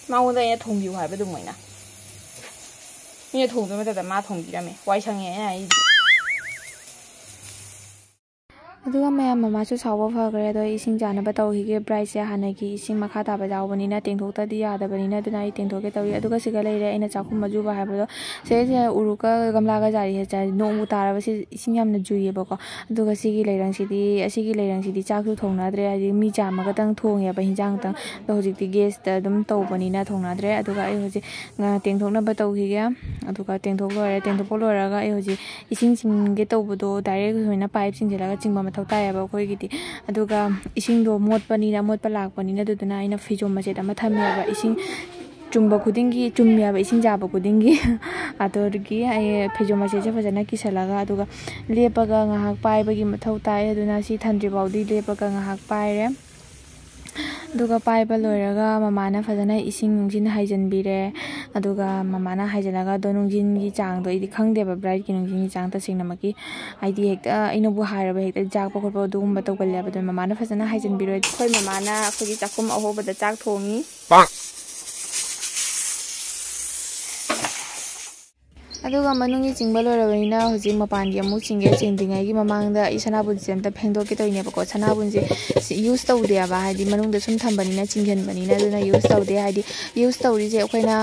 마오다 얘 동비고 하베도 뭐이나 얘 동비면 되다 마 동비라며 와이상해 아이지 ꯑꯗꯨꯒ ꯃꯌꯥꯝ ꯃꯃꯥꯁꯨ ꯁꯥꯎꯕ ꯐꯈ꯭ꯔꯦ ꯑꯗꯣ ꯏꯁꯤꯡ ꯆꯥꯅꯕ ꯇꯧꯈꯤꯒꯦ ꯕ꯭ꯔꯥꯏꯠꯁꯦ ꯍꯥꯟꯅꯒꯤ ꯏꯁꯤꯡ ꯃꯈꯥ ꯇꯥꯕ ꯌꯥꯎꯕꯅꯤꯅ ꯇꯦꯡꯊꯣꯛꯇꯗꯤ ꯌꯥꯗꯕꯅꯤꯅ ꯑꯗꯨꯅ ꯑꯩ ꯇꯦꯡꯊꯣꯛꯀꯦ ꯇꯧꯔꯤ ꯑꯗꯨꯒ ꯁꯤꯒ ꯂꯩꯔꯦ ꯑꯩꯅ ꯆꯥꯛꯈꯨꯝ ꯑꯖꯨꯕ ꯍꯥꯏꯕꯗꯣ ꯁꯤꯁꯦ ꯎꯔꯨꯛꯀ ꯒꯝꯂꯥꯒ ꯖꯥꯔꯤ ꯅꯣꯡꯕꯨ ꯇꯥꯔꯕꯁꯤ ꯏꯁꯤꯡ ꯌꯥꯝꯅ ꯖꯨꯏꯌꯦꯕꯀꯣ ꯑꯗꯨꯒ ꯑꯁꯤꯒꯤ ꯂꯩꯔꯪꯁꯤꯗꯤ ꯆꯥꯛꯁꯨ ꯊꯣꯡꯅꯗ꯭ꯔꯦ ꯍꯥꯏꯗꯤ ꯃꯤ ꯆꯥꯝꯃꯒꯇꯪ ꯊꯣꯡꯉꯦꯕ ꯍꯤꯟꯖꯥꯡꯇꯪ ꯑꯗꯣ ꯍꯧꯖꯤꯛꯇꯤ ꯒꯦꯁꯇ ꯑꯗꯨꯝ ꯇꯧꯕꯅꯤꯅ ꯊꯣꯡꯅꯗ꯭ꯔꯦ ꯑꯗꯨꯒ ꯑꯩ ꯍꯧꯖꯤꯛ ꯇꯦꯡꯊꯣꯛꯅꯕ ꯇꯧꯈꯤꯒꯦ ꯑꯗꯨꯒ ꯇꯦꯡꯊꯣꯛꯄ ꯂꯣꯏꯔꯒ ꯑꯩ ꯍꯧꯖꯤꯛ ꯏꯁꯤꯡ ꯆꯤꯡꯒꯦ ꯇꯧꯕꯗꯣ ꯗꯥꯏꯔꯦꯛ ꯁꯨꯃꯥꯏꯅ ꯄꯥꯏꯞ ꯆꯤꯡꯁꯤꯜꯂꯒ ꯆꯤꯡꯕ ꯃꯊꯧ ꯇꯥꯏꯌꯦꯕ ꯑꯩꯈꯣꯏꯒꯤꯗꯤ ꯑꯗꯨꯒ ꯏꯁꯤꯡꯗꯣ ꯃꯣꯠꯄ ꯂꯥꯛꯄꯅꯤꯅ ꯑꯗꯨꯗꯨꯅ ꯑꯩꯅ ꯐꯤꯖꯣꯝ ꯃꯆꯦꯠ ꯑꯃ ꯊꯝꯃꯦꯕ ꯏꯁꯤꯡ ꯆꯨꯝꯕ ꯈꯨꯗꯤꯡꯒꯤ ꯆꯨꯝꯃꯦꯕ ꯏꯁꯤꯡ ꯆꯥꯕ ꯈꯨꯗꯤꯡꯒꯤ ꯑꯗꯨꯗꯒꯤ ꯑꯩ ꯐꯤꯖꯣꯝ ꯃꯆꯦꯠꯁꯦ ꯐꯖꯅ ꯀꯤꯁꯜꯂꯒ ꯑꯗꯨꯒ ꯂꯦꯞꯄꯒ ꯉꯥꯏꯍꯥꯛ पाइबगी मथौ ताई अदुना सी थंद्रि बाउदी लेपगा ngahak पाइरे अदुगा पाइबा लोइरगा ममाना फजना इसिंग नुंजिन हाइजनबिरे अदुगा ममाना हाइजनगा दो नुंजिन गी चांग दो इदि खंगदेबा ब्राइट की नुंजिन गी चांग तसिंगनमकी आइदि हेक्ता इनबु हाइरबा हेक्ता जाक पखोपो दुगुम्बा तौगल्लेबा दो ममाना फजना हाइजनबिरे खoi ममाना अखोगी चाकुम अहोबदा चाक थोंगी अदुगा मनुंगी चिंगबा लोइरबनिना हुजि मपानगी अमुक चिंगे चिंदिंगाईगी ममांगदा इ सनाबुनसे अमता फेंदोके तोइनेबको सनाबुनसे यूज तौदेबा हाइदि मनुंगदा सुम थंबनिना चिंगनबनिना अदुना यूज तौदे हाइदि यूज तौरिजे अखोइना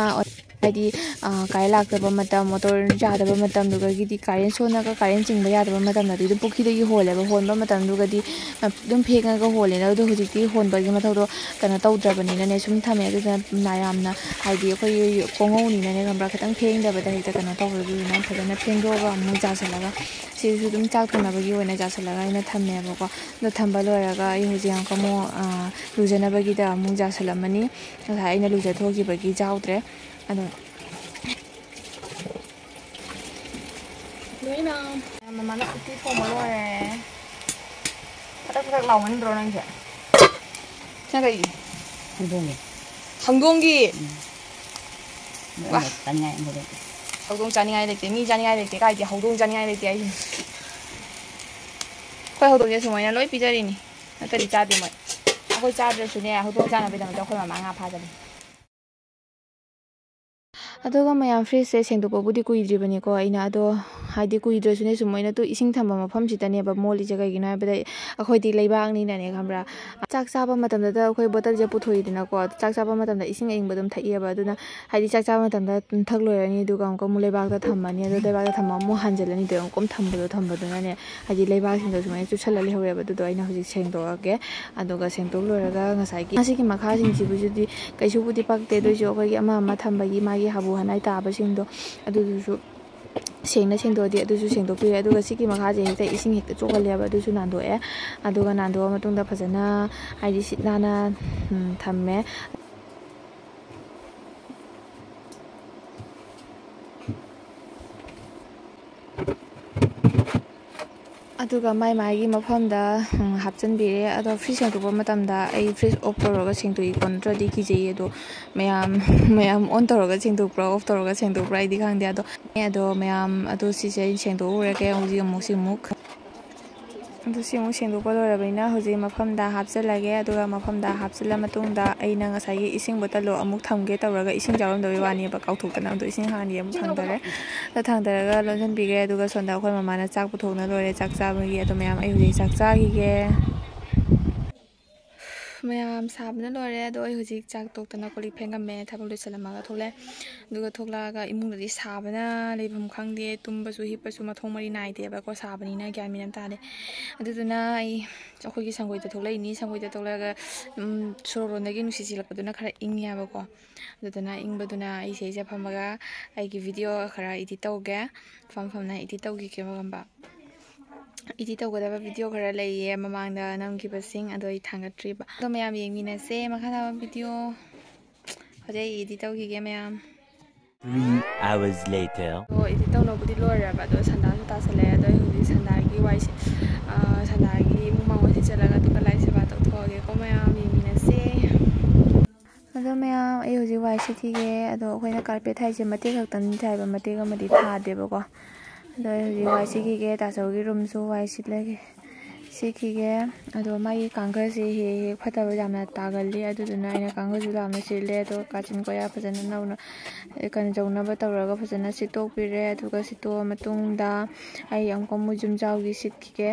हाइदि कारें लाक्तबा मतम मोटर जादबा मतम दुगगिदि कारें सोनागा कारें चिंगबा यादबा मतम नदि दु पुखिदगी होलेबा होनबा मतम दुगदि दुम फेंगागा होलेना अदु हुजिति होनबगी मथौदो कनो तौद्रबनिना ने सुम थमे अदुना नायामना हाइदि अखोइ कोंगौनिना ने गंबा खतंग फेंगदबदा हेक्ता कनो तौरदुना फजना फेंदोगा अमु जासलगा सिसु दुम चाक थोंनाबगी ओइना जासलगा इना थमेबको दो थंबा लोइरगा इ हुजि अंकमो लुजनबगीदा अमु जासलमनी नाथाय इना लुजथोगिबगी जाउद्रे अदो Luina, mama nak uti formal loe. Ada lawan dro nang je. Siapa ini? Hangdongi. Wah, tanya yang boleh. Hangdong jani ngai lekte, mi jani ngai lekte, kai dia hangdong jani ngai lekte ai. Kau hangdong je semua yang loe pijari ni. Nanti dicari mai. Aku cari sini, hangdong jana beda macam kau mama ngapa jadi. अदुगा मयाम fridge से सेंदोपबुदी कुइद्रिबनिको अइना अदो हाइदि कुइद्रसुने सुमोइना तु इसिंग थंबा मफम सितनेबा मोली जगैगिना हाइबदा अखोइदि लैबांगनि नने खमरा चाक चाबा मतमदा अखोइ बोतल जे पुथोइदिनाको चाक चाबा मतमदा इसिंग अइंगबदम थइएबा अदुना हाइदि चाक चाबा मतमदा थगलोयनि दुगा अंको मु लैबागदा थम्मानि अदो लैबागदा थम्मा मु हानजलनि दो अंकोम थम्बदुनाने हाइदि लैबागसिंदो सुमोइ चुछला लेहौरेबा दुदो अइना हुजि सेंदोके अदुगा सेंदोक लोयरगा ngसाइगि आसिगि मखासिंसिबुजुदि कैसुबुदि पक्ते दोइसो अखोइगि अमा अमा थम्बगि मागि हाबु हनाइ ताबसिंदो अदुदुसु सेंना सेंदोदि अदुसु सेंदोपिरे अदुगा सिगि मखाजे हेक्ता इसिंग हेक्ता चोगलेबा अदुसु नांदोए अदुगा नांदोआ मतुंगदा फजना हाइदि सिनाना थम्मे अदुगा माइ माइगी मफमदा हापचनबिरे अदो फ्रिज सेंदोपा मतमदा आई फ्रिज ऑफ तौरगा सेंदोइको नत्रदि किजेय अदो मयाम ऑन तौरगा सेंदोप्रा ऑफ तौरगा सेंदोप्रा इदि खांदे अदो मयाम अदो सिसे सेंदोउरेके हुजि अमुक अदो सिमु सेंदोपा लोइरबनिना हुजि मफमदा हापचलगे अदुगा मफमदा हापचला मतुंगदा अइना ngसाइगी इसिंग बोतलो अमुक थमगे तौरगा इसिंग जावरमदबि वानिबा काउथोक्तना अदो इसिंग हानि अमुक थांदरे थांदरगा लोंजनबिगे अदुगा सोंदा अखोइ ममाना चाक पुथोकना लोइरे चाक चाबगी अदो मयाम अइ हुजि चाक चागिगे मयाम साबना लोइरे अदो अइ हुजि चाक तोक्तना कोलि फेंगमे थाबक लोइसलमागा थोले अदुगा थोक्लागा इमुंगदि साबना लेबम खंगदे तुम्बसु हिपसु मथोंग मरि नाइदेबा को साबनिना ग्यान मिनम तादे अदुदुना अइ अखोइगी संगोइदा थोक्लाइनि संगोइदा थोक्लागा सोरोरोंदगी नुसिसिलपदुना खरा इंगियाबको अदुदुना इंबदुना अइ सेजे फमगा अइगी वीडियो खरा एडिट तौगे फमना एडिट तौगिके मगंबा एडिट तौगदबा वीडियो खरा लैये ममांगदा नमगिबसिंग अदो अइ थांगत्रिबा अदो मयाम येंगिनसे मखादा वीडियो हजे एडिट तौगिगे मयाम 3 hours later. एडिट तौनबुदि लोइरबा अदो संदासु तासले अदो हुजि संदागी वाइसे संदागी मुमांगोसि चलगा दुका लाइसेबा तौथोगे को मयाम येंगिनसे अदो मयाम अइ हुजि वाइसे थिगे अदो अखोइना कारपेट हाइसे मते खक्तन थाइबा मते गमदि थादेबको अदो हुजि वाइसे किगे तासौगी रूमसु वाइसे लगे सिखिगे अदो मागी कांगरसे हे फतबा जामना तागल्ली अदुदुना आइना कांगरसु लामना सिले अदो काचिन कोया फजना नौना कन जौनबा तौरगा फजना सिटोकपिरे अदुगा सिटो मतुंगदा आइ अंको मुजुम जाउगी सिटखिगे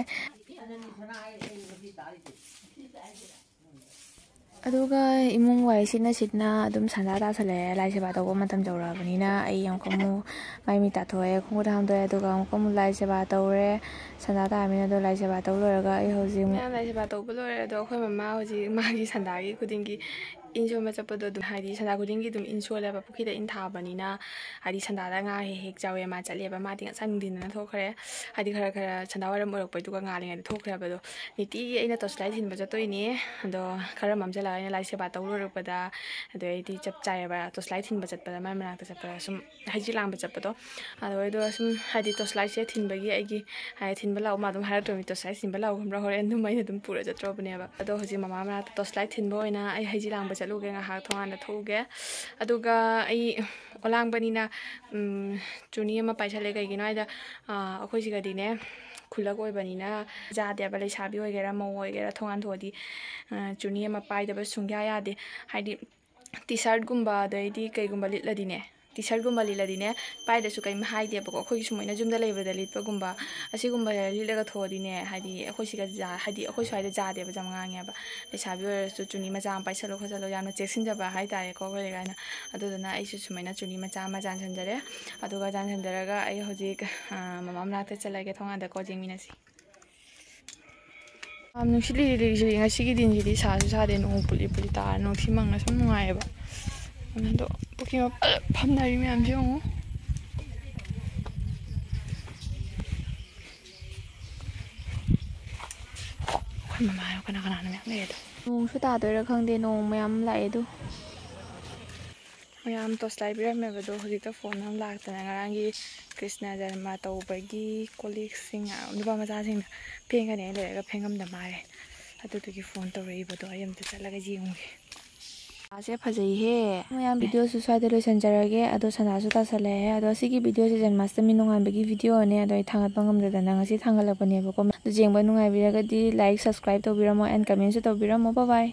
ꯑꯗꯨꯒ ꯏꯃꯨꯡ ꯋꯥꯏ ꯁꯤꯠꯅ ꯑꯗꯨꯝ ꯁꯟꯗꯥ ꯇꯥꯁꯜꯂꯛꯑꯦ ꯂꯥꯏ ꯁꯦꯕꯥ ꯇꯧꯕ ꯃꯇꯝ ꯌꯧꯔꯛꯑꯕꯅꯤꯅ ꯑꯩ ꯑꯃꯨꯛꯀ ꯑꯃꯨꯛ ꯃꯥꯏ ꯃꯤꯠ ꯇꯥꯊꯣꯛꯑꯦ ꯈꯣꯡꯈꯨꯠ ꯍꯥꯝꯗꯣꯛꯑꯦ ꯑꯗꯨꯒ ꯑꯃꯨꯛꯀ ꯑꯃꯨꯛ ꯂꯥꯏ ꯁꯦꯕꯥ ꯇꯧꯔꯦ ꯁꯟꯗꯥ ꯇꯥꯔꯕꯅꯤꯅ ꯑꯗꯣ ꯂꯥꯏ ꯁꯦꯕꯥ ꯇꯧ ꯂꯣꯏꯔꯒ ꯑꯩ ꯍꯧꯖꯤꯛ ꯃꯌꯥꯝ ꯂꯥꯏ ꯁꯦꯕꯥ ꯇꯧꯕ ꯂꯣꯏꯔꯦ ꯑꯗꯣ ꯑꯩꯈꯣꯏ ꯃꯃꯥ ꯍꯧꯖꯤꯛ ꯃꯥꯒꯤ ꯁꯟꯗꯥꯒꯤ ꯈꯨꯗꯤꯡꯒꯤ ꯏꯟ ꯁꯣꯟꯕ ꯆꯠꯄꯗꯣ ꯑꯗꯨꯝ ꯍꯥꯏꯗꯤ ꯁꯟꯗꯥ ꯈꯨꯗꯤꯡꯒꯤ ꯑꯗꯨꯝ ꯏꯟ ꯁꯣꯜꯂꯦꯕ ꯄꯨꯈ꯭ꯔꯤꯗ ꯏꯟ ꯊꯥꯕꯅꯤꯅ ꯍꯥꯏꯗꯤ ꯁꯟꯗꯥꯗ ꯉꯥ ꯍꯦꯛ ꯆꯥꯎꯋꯦ ꯃꯥ ꯆꯠꯂꯦꯕ ꯃꯥꯗꯤ ꯉꯁꯥꯏ ꯅꯨꯡꯊꯤꯟꯗꯅ ꯊꯣꯛꯈ꯭ꯔꯦ ꯍꯥꯏꯗꯤ ꯈꯔ ꯁꯟꯗꯥ ꯋꯥꯏꯔꯝ ꯑꯣꯏꯔꯛꯄꯩꯗꯨꯒ ꯉꯥꯜꯂꯤꯉꯩꯗ ꯊꯣꯛꯈ꯭ꯔꯦꯕ ꯑꯗꯣ ꯅꯨꯡꯇꯤꯒꯤ ꯑꯩꯅ ꯇꯣꯔꯆ ꯂꯥꯏꯠ ꯊꯤꯟꯕ ꯆꯠꯇꯣꯏꯅꯤ ꯑꯗꯣ ꯈꯔ ꯃꯝꯁꯤꯜꯂꯒ ꯑꯩꯅ ꯂꯥꯏ ꯁꯦꯕꯥ ꯇꯧ ꯂꯣꯏꯔꯛꯄꯗ ꯑꯗꯣ ꯑꯩꯗꯤ ꯆꯞ ꯆꯥꯏꯌꯦꯕ ꯇꯣꯔꯆ ꯂꯥꯏꯠ ꯊꯤꯟꯕ ꯆꯠꯄꯗ ꯃꯥꯏ ꯃꯅꯥꯛꯇ ꯆꯠꯄꯗ ꯁꯨꯝ ꯍꯩꯖꯤꯛ ꯂꯥꯡꯕ ꯆꯠꯄꯗꯣ ꯑꯗꯣ ꯑꯩꯗꯣ ꯁꯨꯝ ꯍꯥꯏꯗꯤ ꯇꯣꯔꯆ ꯂꯥꯏꯠꯁꯦ ꯊꯤꯟꯕꯒꯤ ꯑꯩꯒꯤ ꯊꯤꯟꯕ ꯂꯥꯛꯑꯣ ꯃꯥ ꯑꯗꯨꯝ ꯍꯥꯏꯔꯛꯇꯣꯏꯅꯤ ꯇꯣꯔꯆ ꯂꯥꯏꯠ ꯊꯤꯟꯕ ꯂꯥꯛꯑꯣ ꯈꯪꯕ꯭ꯔꯥ ꯍꯣꯔꯦꯟ ꯑꯗꯨꯝ ꯑꯩꯅ ꯑꯗꯨꯝ ꯄꯨꯔ ꯆꯠꯇ꯭ꯔꯕꯅꯦꯕ ꯑꯗꯣ ꯍꯧꯖꯤꯛ ꯃꯃꯥ ꯃꯅꯥꯛꯇ ꯇꯣꯔꯆ ꯂꯥꯏꯠ ꯊꯤꯟꯕ ꯑꯣꯏꯅ ꯑꯩ ꯍꯩꯖꯤꯛ ꯂꯥꯡꯕ ꯆꯠꯂꯨꯒꯦ ꯉꯥꯏꯍꯥꯛ ꯊꯣꯡꯒꯥꯟꯗ ꯊꯣꯛꯎꯒꯦ ꯑꯗꯨꯒ ꯑꯩ ꯑꯣꯂꯥꯡꯕꯅꯤꯅ ꯆꯨꯅꯤ ꯑꯃ ꯄꯥꯏꯁꯜꯂꯦ ꯀꯩꯒꯤꯅꯣ ꯍꯥꯏꯗ ꯑꯩꯈꯣꯏ ꯁꯤꯒꯗꯤꯅꯦ ꯈꯨꯜꯂꯛ ꯑꯣꯏꯕꯅꯤꯅ ꯌꯥꯗꯦꯕ ꯂꯩꯁꯥꯕꯤ ꯑꯣꯏꯒꯦꯔꯥ ꯃꯧ ꯑꯣꯏꯒꯦꯔꯥ ꯊꯣꯡꯒꯥꯟ ꯊꯣꯛꯑꯗꯤ ꯆꯨꯅꯤ ꯑꯃ ꯄꯥꯏꯗꯕ ꯁꯨꯡꯌꯥ ꯌꯥꯗꯦ ꯍꯥꯏꯗꯤ ꯇꯤ ꯁꯥꯔꯠꯒꯨꯝꯕ ꯑꯗꯩꯗꯤ ꯀꯩꯒꯨꯝꯕ ꯂꯤꯠꯂꯗꯤꯅꯦ ꯇꯤ ꯁꯥꯔꯠꯒꯨꯝꯕ ꯂꯤꯠꯂꯗꯤꯅꯦ ꯄꯥꯏꯗꯁꯨ ꯀꯩꯝ ꯍꯥꯏꯗꯦꯕꯀꯣ ꯑꯩꯈꯣꯏꯒꯤ ꯁꯨꯃꯥꯏꯅ ꯌꯨꯝꯗ ꯂꯩꯕꯗ ꯂꯤꯠꯄꯒꯨꯝꯕ ꯑꯁꯤꯒꯨꯝꯕ ꯂꯤꯠꯂꯒ ꯊꯣꯛꯑꯗꯤꯅꯦ ꯍꯥꯏꯗꯤ ꯑꯩꯈꯣꯏ ꯁꯤꯒ ꯍꯥꯏꯗꯤ ꯑꯩꯈꯣꯏ ꯁ꯭ꯋꯥꯏꯗ ꯌꯥꯗꯦꯕ ꯌꯥꯝ ꯉꯥꯡꯉꯦꯕ ꯂꯩꯁꯥꯕꯤ ꯑꯣꯏꯔꯁꯨ ꯆꯨꯅꯤ ꯃꯆꯥ ꯑꯃ ꯄꯥꯏꯁꯜꯂꯣ ꯈꯣꯠꯆꯜꯂꯣ ꯌꯥꯝꯅ ꯆꯦꯛꯁꯤꯟꯖꯕ ꯍꯥꯏꯇꯥꯔꯦꯀꯣ ꯑꯩꯈꯣꯏ ꯂꯩꯀꯥꯏꯅ ꯑꯗꯨꯗꯨꯅ ꯑꯩꯁꯨ ꯁꯨꯃꯥꯏꯅ ꯆꯨꯅꯤ ꯃꯆꯥ ꯑꯃ ꯆꯥꯟꯁꯤꯟꯖꯔꯦ ꯑꯗꯨꯒ ꯆꯥꯟꯁꯤꯟꯖꯔꯒ ꯑꯩ ꯍꯧꯖꯤꯛ ꯃꯃꯥ ꯃꯅꯥꯛꯇ ꯆꯠꯂꯒꯦ ꯊꯣꯡꯒꯥꯟꯗꯀꯣ ꯌꯦꯡꯃꯤꯟꯅꯁꯤ ꯅꯨꯡꯁꯤꯠ ꯂꯤꯔꯤ ꯂꯤꯔꯤ ꯉꯁꯤꯒꯤ ꯗꯤꯟꯁꯤꯗꯤ ꯁꯥꯁꯨ ꯁꯥꯗꯦ ꯅꯣꯡ ꯄꯨꯂꯤ ꯄꯨꯂꯤ ꯇꯥꯔ ꯅꯨꯡꯁꯤ ꯃꯪꯅ ꯁꯨꯝ ꯅꯨꯡꯉꯥꯏꯌꯦꯕ ꯑꯗꯣ ꯄꯨꯈ꯭ꯔꯤ ꯃꯄꯥꯜ ꯐꯝꯅꯔꯤ ꯃꯌꯥꯝꯁꯦ ꯌꯦꯡꯉꯨ ꯑꯩꯈꯣꯏ ꯃꯃꯥ ꯀꯅꯥ ꯃꯌꯥꯝ ꯂꯩꯌꯦꯗꯣ ꯅꯣꯡꯁꯨ ꯇꯥꯗꯣꯏꯔꯥ ꯈꯪꯗꯦ ꯅꯣꯡ ꯃꯌꯥꯝ ꯂꯥꯛꯑꯦ ꯑꯗꯣ ꯃꯌꯥꯝ ꯇꯣꯔꯆ ꯂꯥꯏꯠ ꯄꯤꯔꯝꯃꯦꯕꯗꯣ ꯍꯧꯖꯤꯛꯇ ꯐꯣꯟ ꯑꯃ ꯂꯥꯛꯇꯅ ꯉꯔꯥꯡꯒꯤ ꯀ꯭ꯔꯤꯁꯅ ꯖꯔꯃ ꯇꯧꯕꯒꯤ ꯀꯣꯂꯤꯛꯁꯤꯡ ꯅꯨꯄꯥ ꯃꯆꯥꯁꯤꯡꯅ ꯐꯦꯡꯒꯅꯤ ꯂꯩꯔꯒ ꯐꯦꯡꯉꯝꯗ ꯃꯥꯜꯂꯦ ꯑꯗꯨꯗꯨꯒꯤ ꯐꯣꯟ ꯇꯧꯔꯛꯏꯕꯗꯣ ꯑꯩ ꯑꯝꯇ ꯆꯠꯂꯒ ꯌꯦꯡꯉꯨꯒꯦ ꯁꯦ ꯐꯖꯩꯍꯦ ꯃꯌꯥꯝ ꯚꯤꯗꯤꯑꯣꯁꯨ ꯁ꯭ꯋꯥꯏꯗ ꯂꯣꯏꯁꯤꯟꯖꯔꯒꯦ ꯑꯗꯣ ꯁꯟꯗꯥꯁꯨ ꯇꯥꯁꯜꯂꯛꯑꯦ ꯑꯗꯣ ꯁꯤꯒꯤ ꯚꯤꯗꯤꯑꯣꯁꯦ ꯖꯟꯃꯥꯁꯇꯃꯤ ꯅꯣꯡꯉꯥꯟꯕꯒꯤ ꯚꯤꯗꯤꯑꯣꯅꯦ ꯑꯗꯣ ꯑꯩ ꯊꯥꯒꯠꯄ ꯉꯝꯗꯗꯅ ꯉꯁꯤ ꯊꯥꯡꯒꯠꯂꯛꯄꯅꯦꯕꯀꯣ ꯑꯗꯨ ꯌꯦꯡꯕ ꯅꯨꯡꯉꯥꯏꯕꯤꯔꯒꯗꯤ ꯂꯥꯏꯛ ꯁꯕꯁꯀ꯭ꯔꯥꯏꯕ ꯇꯧꯕꯤꯔꯝꯃꯣ ꯑꯦꯟ ꯀꯃꯦꯟꯁꯨ ꯇꯧꯕꯤꯔꯝꯃꯣ ꯕꯥꯏ ꯕꯥꯏ